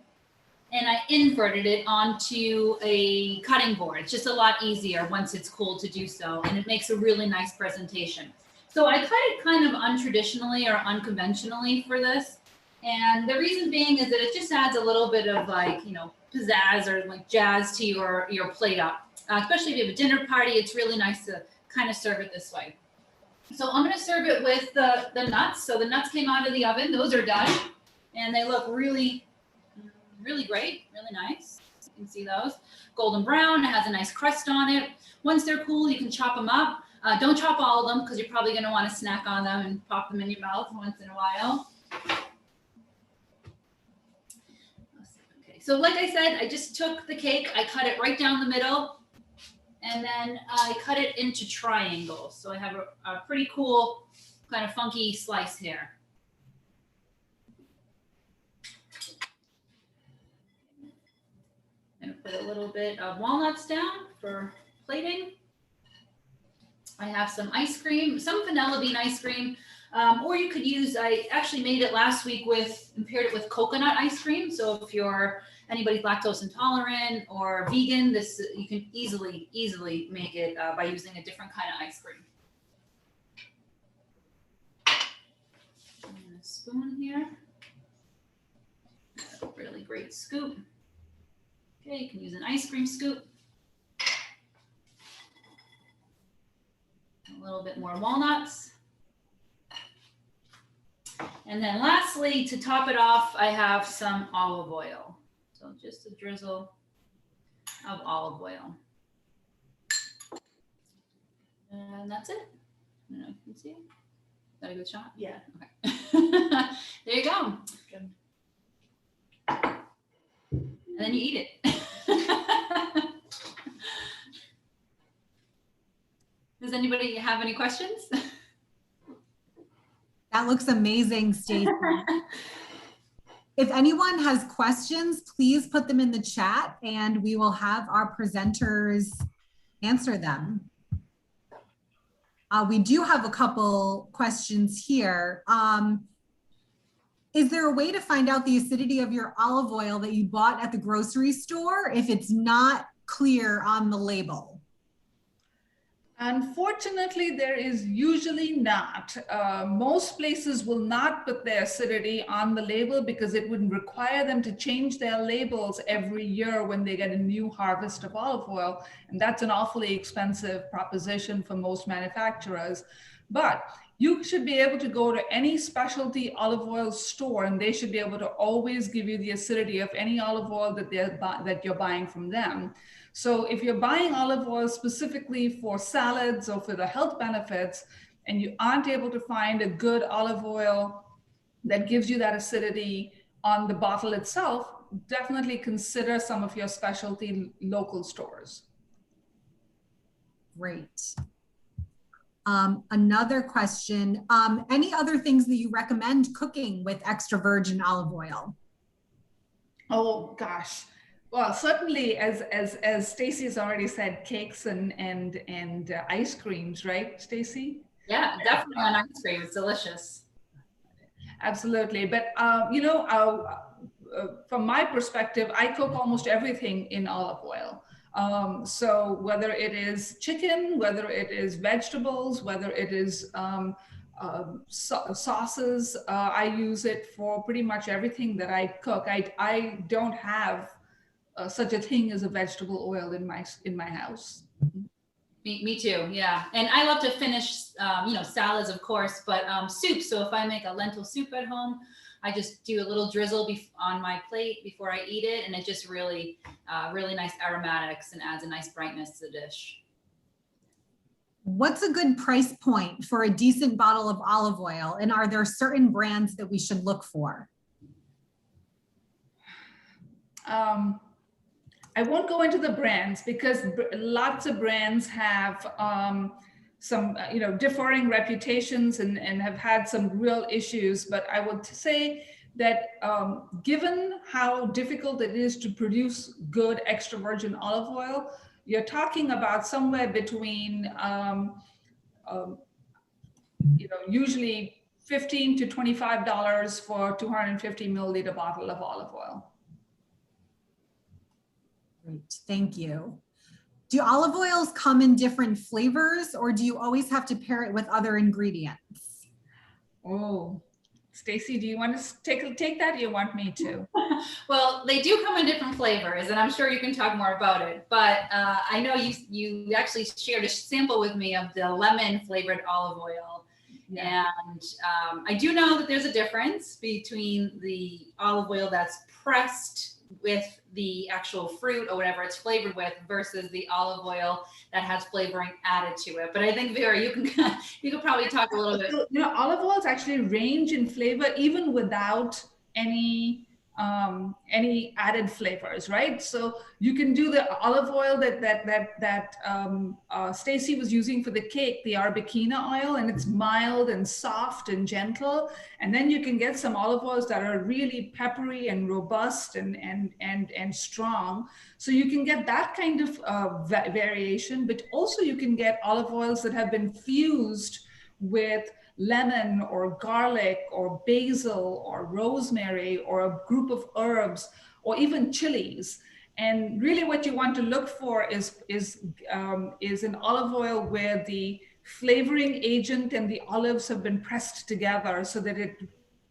and I inverted it onto a cutting board. It's just a lot easier once it's cooled to do so, and it makes a really nice presentation. So I cut it kind of untraditionally or unconventionally for this. And the reason being is that it just adds a little bit of pizzazz or like jazz to your plate up. Especially if you have a dinner party, it's really nice to kind of serve it this way. So I'm gonna serve it with the nuts. So the nuts came out of the oven, those are done. And they look really, really great, really nice. You can see those. Golden brown, it has a nice crust on it. Once they're cool, you can chop them up. Don't chop all of them because you're probably going to want to snack on them and pop them in your mouth once in a while. Okay, so like I said, I just took the cake, I cut it right down the middle, and then I cut it into triangles. So I have a pretty cool kind of funky slice here. I'm gonna put a little bit of walnuts down for plating. I have some ice cream, some vanilla bean ice cream, or you could use, I actually made it last week with, and paired it with coconut ice cream. So if you're anybody's lactose intolerant or vegan, this you can easily make it by using a different kind of ice cream. And a spoon here. A really great scoop. Okay, you can use an ice cream scoop. A little bit more walnuts. And then lastly, to top it off, I have some olive oil. So just a drizzle of olive oil. And that's it. I don't know if you can see it. Is that a good shot? Yeah. Okay. There you go. Good. And then you eat it. Does anybody have any questions? That looks amazing, Stacy. If anyone has questions, please put them in the chat and we will have our presenters answer them. We do have a couple questions here. Is there a way to find out the acidity of your olive oil that you bought at the grocery store if it's not clear on the label? Unfortunately, there is usually not. Most places will not put their acidity on the label because it would require them to change their labels every year when they get a new harvest of olive oil. And that's an awfully expensive proposition for most manufacturers. But you should be able to go to any specialty olive oil store and they should be able to always give you the acidity of any olive oil that you're buying from them. So if you're buying olive oil specifically for salads or for the health benefits, and you aren't able to find a good olive oil that gives you that acidity on the bottle itself, definitely consider some of your specialty local stores. Great. Another question, any other things that you recommend cooking with extra virgin olive oil? Oh gosh. Well, certainly, as Stacy has already said, cakes and ice creams, right, Stacy? Yeah, definitely on ice cream. It's delicious. Absolutely. But, from my perspective, I cook almost everything in olive oil. So whether it is chicken, whether it is vegetables, whether it is sauces, I use it for pretty much everything that I cook. I don't have such a thing as a vegetable oil in my house. Me too, yeah. And I love to finish, salads, of course, but soup. So if I make a lentil soup at home, I just do a little drizzle on my plate before I eat it. And it just really nice aromatics and adds a nice brightness to the dish. What's a good price point for a decent bottle of olive oil? And are there certain brands that we should look for? I won't go into the brands because lots of brands have some, differing reputations and have had some real issues. But I would say that given how difficult it is to produce good extra virgin olive oil, you're talking about somewhere between, usually $15 to $25 for 250 milliliter bottle of olive oil. Great, thank you. Do olive oils come in different flavors or do you always have to pair it with other ingredients? Oh, Stacy, do you want to take that or you want me to? Well, they do come in different flavors and I'm sure you can talk more about it, but I know you actually shared a sample with me of the lemon flavored olive oil. Yeah. And I do know that there's a difference between the olive oil that's pressed with the actual fruit or whatever it's flavored with versus the olive oil that has flavoring added to it. But I think Veera, you can probably talk a little bit. Olive oils actually range in flavor even without any any added flavors, right? So you can do the olive oil that Stacy was using for the cake, the arbequina oil, and it's mild and soft and gentle. And then you can get some olive oils that are really peppery and robust and strong. So you can get that kind of variation, but also you can get olive oils that have been fused with lemon or garlic or basil or rosemary or a group of herbs or even chilies. And really what you want to look for is an olive oil where the flavoring agent and the olives have been pressed together so that it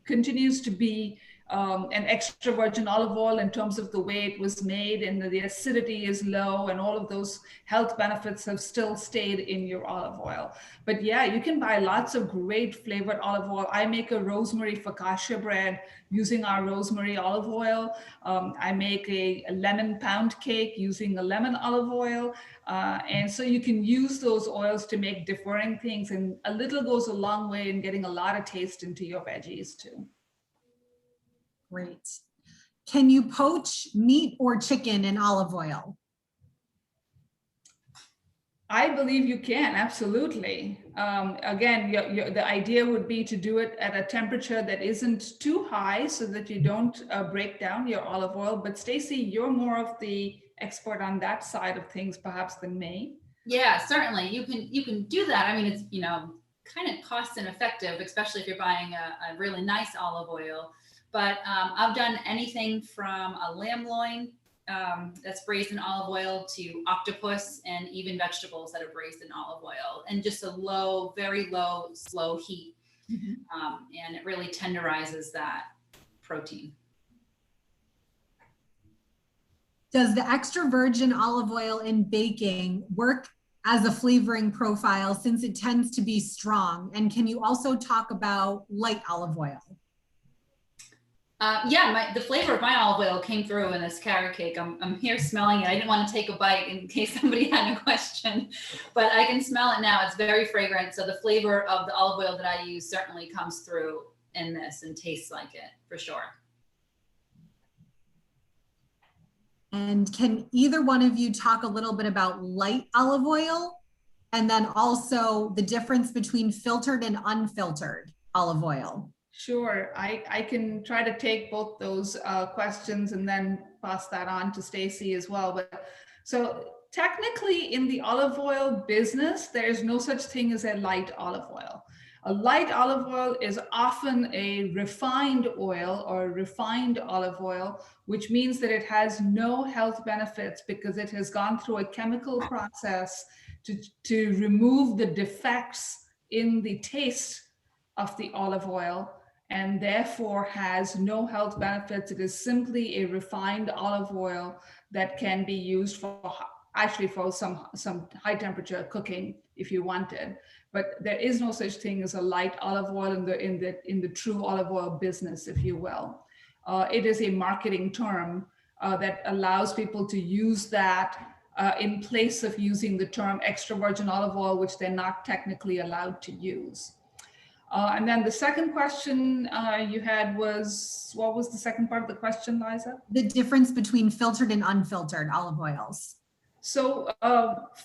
continues to be an extra virgin olive oil in terms of the way it was made, and the acidity is low, and all of those health benefits have still stayed in your olive oil. But yeah, you can buy lots of great flavored olive oil. I make a rosemary focaccia bread using our rosemary olive oil. I make a lemon pound cake using a lemon olive oil. And so you can use those oils to make differing things, and a little goes a long way in getting a lot of taste into your veggies too. Great. Can you poach meat or chicken in olive oil? I believe you can, absolutely. Again, the idea would be to do it at a temperature that isn't too high so that you don't break down your olive oil. But Stacy, you're more of the expert on that side of things perhaps than me. Yeah, certainly. You can do that. I mean, it's, kind of cost and effective, especially if you're buying a really nice olive oil. But I've done anything from a lamb loin that's braised in olive oil to octopus, and even vegetables that are braised in olive oil, and just a low, very low, slow heat. Mm-hmm. And it really tenderizes that protein. Does the extra virgin olive oil in baking work as a flavoring profile since it tends to be strong? And can you also talk about light olive oil? Yeah, the flavor of my olive oil came through in this carrot cake. I'm here smelling it. I didn't want to take a bite in case somebody had a question, but I can smell it now. It's very fragrant. So the flavor of the olive oil that I use certainly comes through in this and tastes like it for sure. And can either one of you talk a little bit about light olive oil, and then also the difference between filtered and unfiltered olive oil? Sure, I can try to take both those questions and then pass that on to Stacy as well. But so technically in the olive oil business, there is no such thing as a light olive oil. A light olive oil is often a refined oil or a refined olive oil, which means that it has no health benefits because it has gone through a chemical process to remove the defects in the taste of the olive oil, and therefore has no health benefits. It is simply a refined olive oil that can be used for some high temperature cooking if you wanted. But there is no such thing as a light olive oil in the true olive oil business, if you will. It is a marketing term that allows people to use that in place of using the term extra virgin olive oil, which they're not technically allowed to use. And then the second question you had was, what was the second part of the question, Liza? The difference between filtered and unfiltered olive oils. So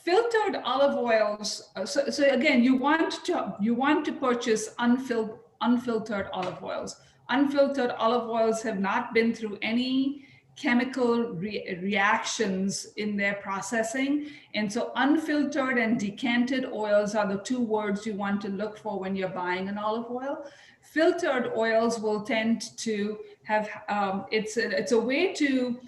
filtered olive oils, so again, you want to purchase unfiltered olive oils. Unfiltered olive oils have not been through any chemical reactions in their processing. And so unfiltered and decanted oils are the two words you want to look for when you're buying an olive oil. Filtered oils will tend to have, it's a way to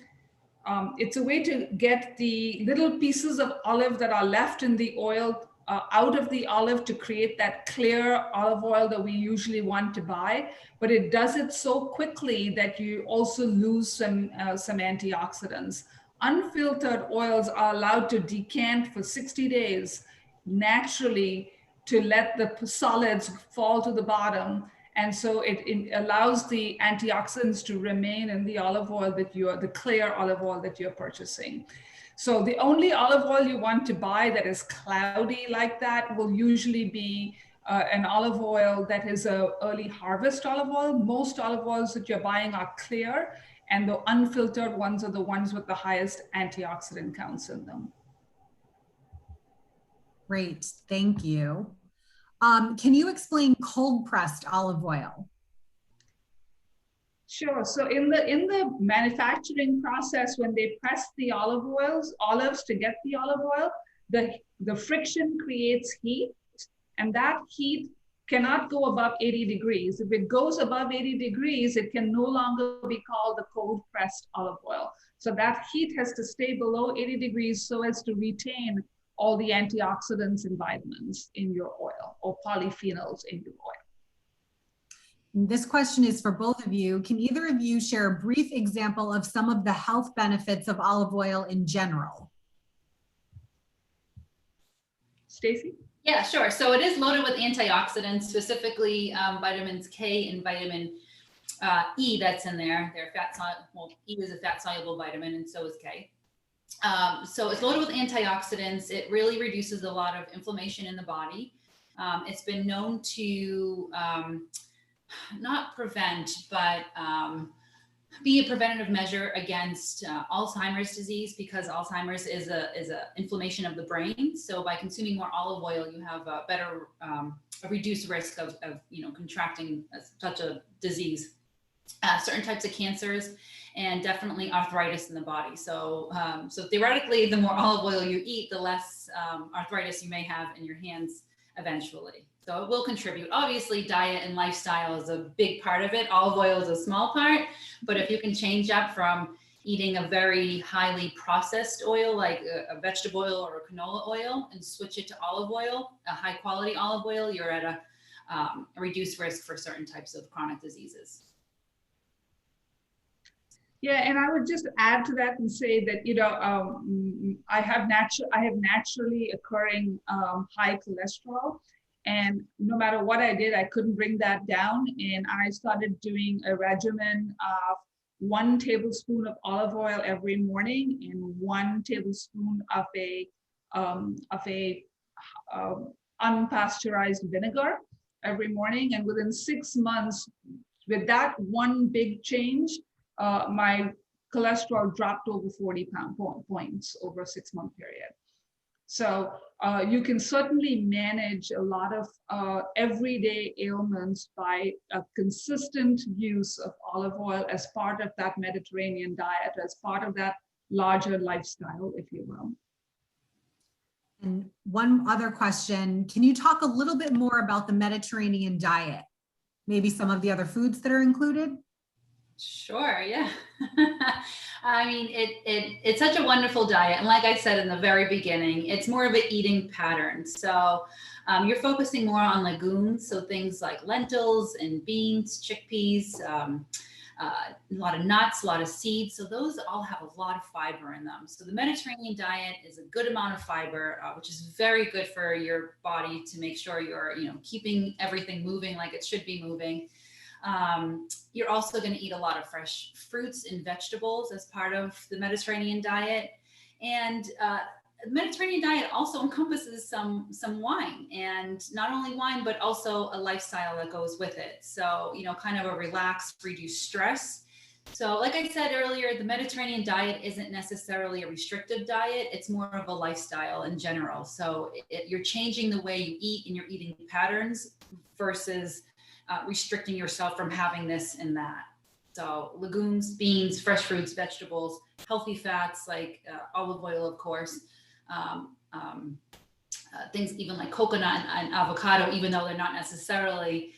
get the little pieces of olive that are left in the oil out of the olive to create that clear olive oil that we usually want to buy, but it does it so quickly that you also lose some antioxidants. Unfiltered oils are allowed to decant for 60 days naturally to let the solids fall to the bottom. And so it allows the antioxidants to remain in the olive oil the clear olive oil that you're purchasing. So the only olive oil you want to buy that is cloudy like that will usually be an olive oil that is a early harvest olive oil. Most olive oils that you're buying are clear, and the unfiltered ones are the ones with the highest antioxidant counts in them. Great, thank you. Can you explain cold pressed olive oil? Sure. So in the manufacturing process, when they press the olives to get the olive oil, the friction creates heat, and that heat cannot go above 80 degrees. If it goes above 80 degrees, it can no longer be called the cold pressed olive oil. So that heat has to stay below 80 degrees so as to retain all the antioxidants and vitamins in your oil, or polyphenols in your oil. This question is for both of you. Can either of you share a brief example of some of the health benefits of olive oil in general? Stacy? Yeah, sure. So it is loaded with antioxidants, specifically vitamins K and vitamin E that's in there. They're well, E is a fat soluble vitamin, and so is K. So it's loaded with antioxidants. It really reduces a lot of inflammation in the body. It's been known to not prevent, but be a preventative measure against Alzheimer's disease, because Alzheimer's is a inflammation of the brain. So by consuming more olive oil, you have a better, a reduced risk of contracting such a disease. Certain types of cancers, and definitely arthritis in the body. So, so theoretically, the more olive oil you eat, the less arthritis you may have in your hands eventually. So it will contribute. Obviously, diet and lifestyle is a big part of it. Olive oil is a small part, but if you can change up from eating a very highly processed oil, like a vegetable oil or a canola oil, and switch it to olive oil, a high quality olive oil, you're at a reduced risk for certain types of chronic diseases. Yeah, and I would just add to that and say that I have naturally occurring high cholesterol, and no matter what I did, I couldn't bring that down. And I started doing a regimen of 1 tablespoon of olive oil every morning and 1 tablespoon of a unpasteurized vinegar every morning. And within 6 months, with that one big change, my cholesterol dropped over 40 points over a 6-month period. So you can certainly manage a lot of everyday ailments by a consistent use of olive oil as part of that Mediterranean diet, as part of that larger lifestyle, if you will. And one other question, can you talk a little bit more about the Mediterranean diet? Maybe some of the other foods that are included? Sure, yeah. I mean, it's such a wonderful diet. And like I said in the very beginning, it's more of an eating pattern. So you're focusing more on legumes. So things like lentils and beans, chickpeas, a lot of nuts, a lot of seeds. So those all have a lot of fiber in them. So the Mediterranean diet is a good amount of fiber, which is very good for your body to make sure you're, keeping everything moving like it should be moving. You're also going to eat a lot of fresh fruits and vegetables as part of the Mediterranean diet. And the Mediterranean diet also encompasses some wine, and not only wine, but also a lifestyle that goes with it. So, kind of a relaxed, reduced stress. So like I said earlier, the Mediterranean diet isn't necessarily a restrictive diet. It's more of a lifestyle in general. So you're changing the way you eat and your eating patterns versus restricting yourself from having this and that. So legumes, beans, fresh fruits, vegetables, healthy fats like olive oil, of course, things even like coconut and avocado, even though they're not necessarily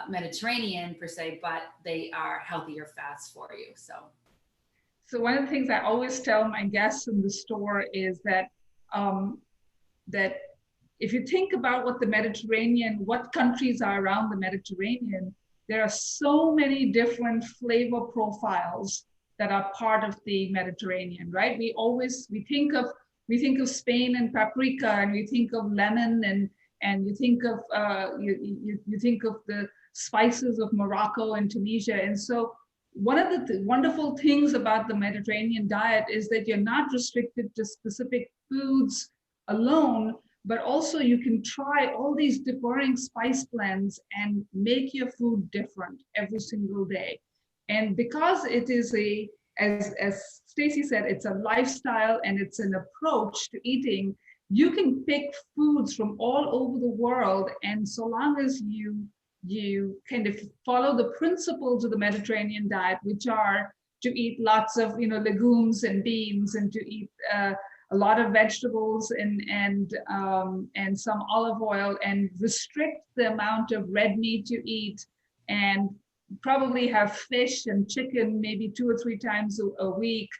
Mediterranean per se, but they are healthier fats for you. So one of the things I always tell my guests in the store is that that if you think about what countries are around the Mediterranean, there are so many different flavor profiles that are part of the Mediterranean, right? We think of Spain and paprika, and we think of lemon, and you think of you think of the spices of Morocco and Tunisia. And so one of the wonderful things about the Mediterranean diet is that you're not restricted to specific foods alone, but also you can try all these differing spice blends and make your food different every single day. And because it is as Stacy said, it's a lifestyle and it's an approach to eating, you can pick foods from all over the world. And so long as you kind of follow the principles of the Mediterranean diet, which are to eat lots of legumes and beans, and to eat a lot of vegetables and some olive oil, and restrict the amount of red meat you eat, and probably have fish and chicken maybe 2 or 3 times a week,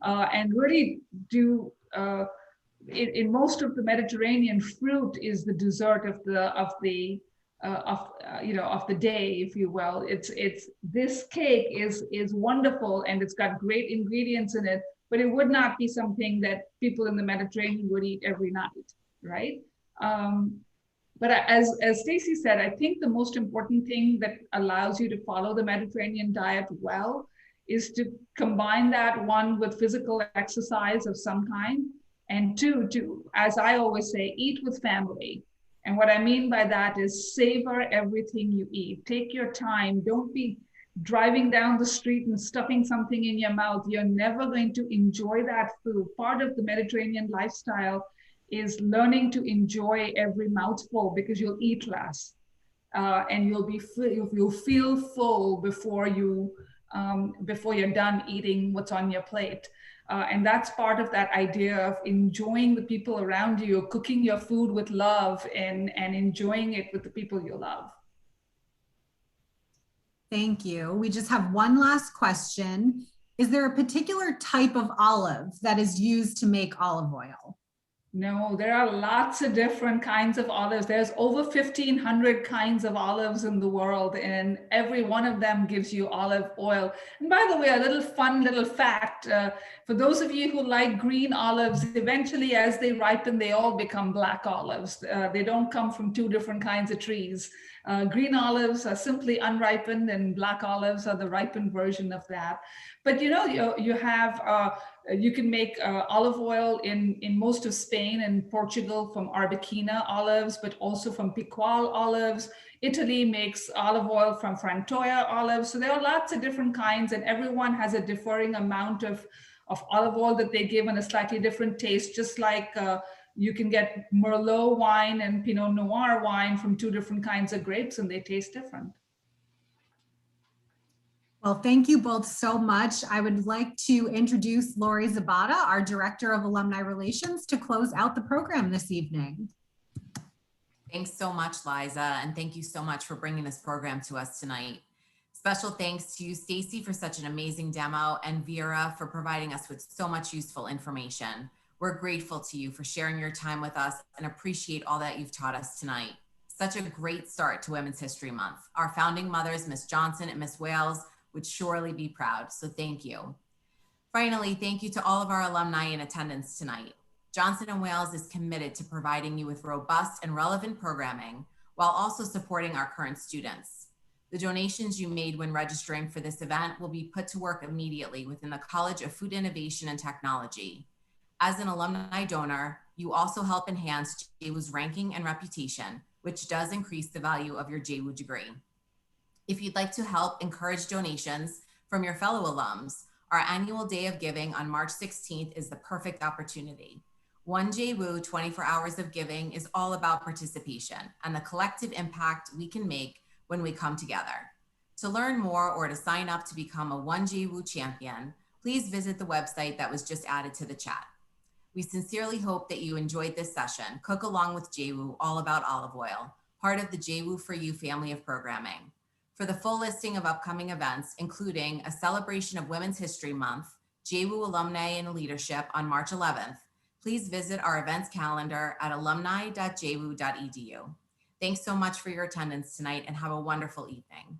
and really do. In most of the Mediterranean, fruit is the dessert of the day, if you will. It's this cake is wonderful, and it's got great ingredients in it, but it would not be something that people in the Mediterranean would eat every night, right? But as Stacy said, I think the most important thing that allows you to follow the Mediterranean diet well is to combine that, one, with physical exercise of some kind, and two, to, as I always say, eat with family. And what I mean by that is savor everything you eat. Take your time. Don't be driving down the street and stuffing something in your mouth. You're never going to enjoy that food. Part of the Mediterranean lifestyle is learning to enjoy every mouthful, because you'll eat less, and you'll feel full before you're done eating what's on your plate. And that's part of that idea of enjoying the people around you, cooking your food with love, and enjoying it with the people you love. Thank you. We just have one last question. Is there a particular type of olive that is used to make olive oil? No, there are lots of different kinds of olives. There's over 1,500 kinds of olives in the world, and every one of them gives you olive oil. And by the way, a fun little fact, for those of you who like green olives, eventually as they ripen, they all become black olives. They don't come from 2 different kinds of trees. Green olives are simply unripened, and black olives are the ripened version of that. But you can make olive oil in most of Spain and Portugal from Arbequina olives, but also from Picual olives. Italy makes olive oil from Frantoia olives. So there are lots of different kinds, and everyone has a differing amount of olive oil that they give, and a slightly different taste, just like you can get Merlot wine and Pinot Noir wine from 2 different kinds of grapes, and they taste different. Well, thank you both so much. I would like to introduce Lori Zabata, our Director of Alumni Relations, to close out the program this evening. Thanks so much, Liza, and thank you so much for bringing this program to us tonight. Special thanks to you, Stacy, for such an amazing demo, and Veera for providing us with so much useful information. We're grateful to you for sharing your time with us and appreciate all that you've taught us tonight. Such a great start to Women's History Month. Our founding mothers, Miss Johnson and Miss Wales, would surely be proud, so thank you. Finally, thank you to all of our alumni in attendance tonight. Johnson & Wales is committed to providing you with robust and relevant programming while also supporting our current students. The donations you made when registering for this event will be put to work immediately within the College of Food Innovation and Technology. As an alumni donor, you also help enhance JWU's ranking and reputation, which does increase the value of your JWU degree. If you'd like to help encourage donations from your fellow alums, our annual Day of Giving on March 16th is the perfect opportunity. One JWU 24 hours of giving is all about participation and the collective impact we can make when we come together. To learn more or to sign up to become a One JWU champion, please visit the website that was just added to the chat. We sincerely hope that you enjoyed this session, Cook Along with JWU, all about olive oil, part of the JWU for You family of programming. For the full listing of upcoming events, including a celebration of Women's History Month, JWU Alumni in Leadership on March 11th, please visit our events calendar at alumni.jwu.edu. Thanks so much for your attendance tonight, and have a wonderful evening.